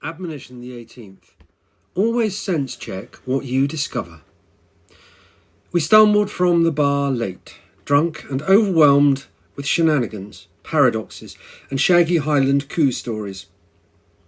Admonition the 18th. Always sense check what you discover. We stumbled from the bar late, drunk and overwhelmed with shenanigans, paradoxes and shaggy Highland coup stories.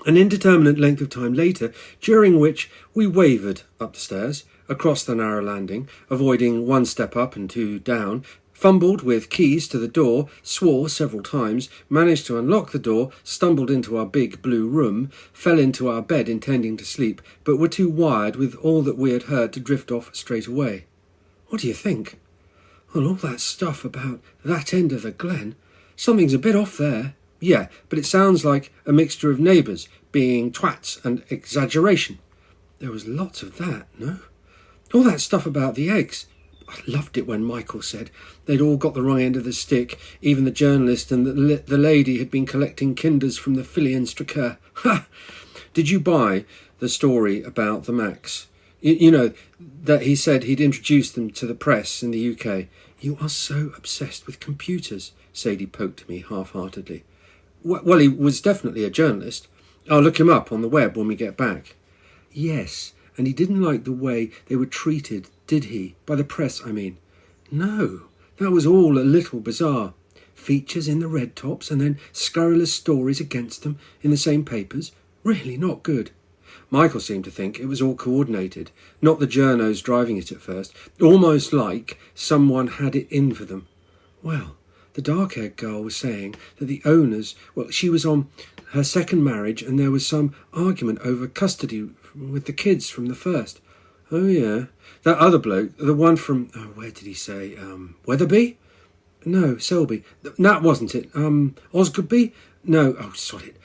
An indeterminate length of time later, during which we wavered up the stairs, across the narrow landing, avoiding one step up and two down, fumbled with keys to the door, swore several times, managed to unlock the door, stumbled into our big blue room, fell into our bed intending to sleep, but were too wired with all that we had heard to drift off straight away. What do you think? Well, all that stuff about that end of the glen, something's a bit off there. Yeah, but it sounds like a mixture of neighbours being twats and exaggeration. There was lots of that, no? All that stuff about the eggs. I loved it when Michael said they'd all got the wrong end of the stick, even the journalist and the lady had been collecting kinders from the Fillion Straker. Ha! Did you buy the story about the Macs? You know, that he said he'd introduced them to the press in the UK. You are so obsessed with computers, Sadie poked me half-heartedly. Well, he was definitely a journalist. I'll look him up on the web when we get back. Yes, and he didn't like the way they were treated, did he? By the press, I mean. No, that was all a little bizarre. Features in the red tops and then scurrilous stories against them in the same papers. Really not good. Michael seemed to think it was all coordinated, not the journos driving it at first, almost like someone had it in for them. Well, the dark-haired girl was saying that the owners, she was on her second marriage and there was some argument over custody with the kids from the first. Oh, yeah. That other bloke, the one from, where did he say? Wetherby? No, Selby. That wasn't it. Osgoodby? No, oh, sod it.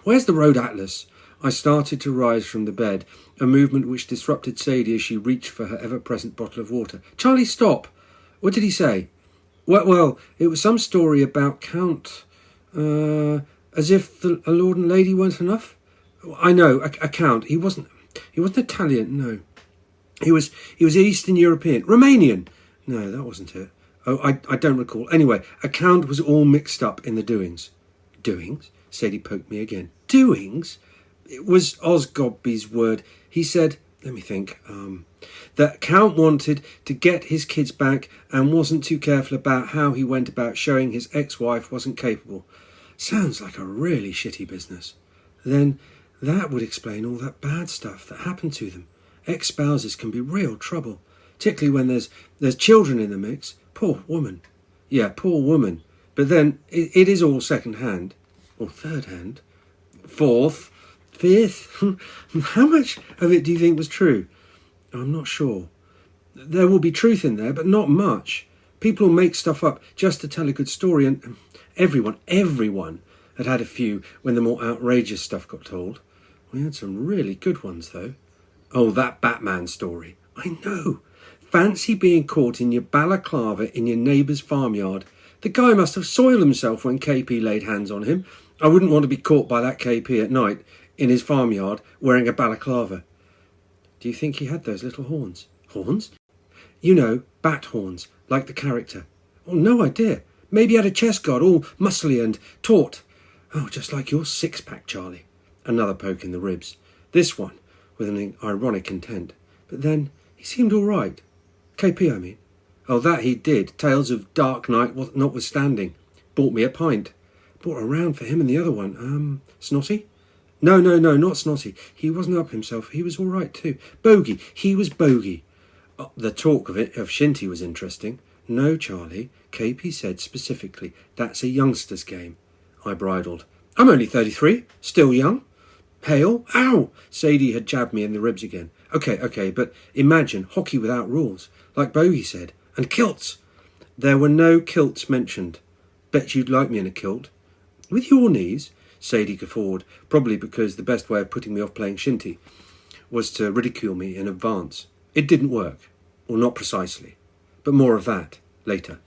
Where's the road atlas? I started to rise from the bed, a movement which disrupted Sadie as she reached for her ever-present bottle of water. Charlie, stop! What did he say? Well, it was some story about Count, as if a lord and lady weren't enough. I know, a count. He wasn't Italian, no. He was Eastern European. Romanian! No, that wasn't it. Oh, I don't recall. Anyway, a count was all mixed up in the doings. Doings? Sadie poked me again. Doings? It was Osgoodby's word. He said, let me think, that Count wanted to get his kids back and wasn't too careful about how he went about showing his ex-wife wasn't capable. Sounds like a really shitty business. Then that would explain all that bad stuff that happened to them. Ex-spouses can be real trouble, particularly when there's children in the mix. Poor woman. Yeah, poor woman. But then it is all second-hand. Or third-hand. Fourth. Fifth. How much of it do you think was true? I'm not sure. There will be truth in there, but not much. People make stuff up just to tell a good story, and everyone had a few when the more outrageous stuff got told. We had some really good ones, though. Oh, that Batman story. I know. Fancy being caught in your balaclava in your neighbour's farmyard. The guy must have soiled himself when KP laid hands on him. I wouldn't want to be caught by that KP at night in his farmyard wearing a balaclava. Do you think he had those little horns? Horns? You know, bat horns, like the character. Oh, no idea. Maybe he had a chest guard, all muscly and taut. Oh, just like your six-pack, Charlie. Another poke in the ribs. This one with an ironic intent. But then he seemed all right. KP, I mean. Oh, that he did. Tales of Dark Night notwithstanding. Bought me a pint. Bought a round for him and the other one. Snotty? No, not Snotty. He wasn't up himself. He was all right too. Bogey. He was Bogey. Oh, the talk of Shinty was interesting. No, Charlie. KP said specifically, that's a youngster's game. I bridled. I'm only 33. Still young. Hale. Ow! Sadie had jabbed me in the ribs again. Okay, but imagine hockey without rules, like Bogey said. And kilts. There were no kilts mentioned. Bet you'd like me in a kilt. With your knees? Sadie guffawed, probably because the best way of putting me off playing shinty was to ridicule me in advance. It didn't work, or not precisely. But more of that later.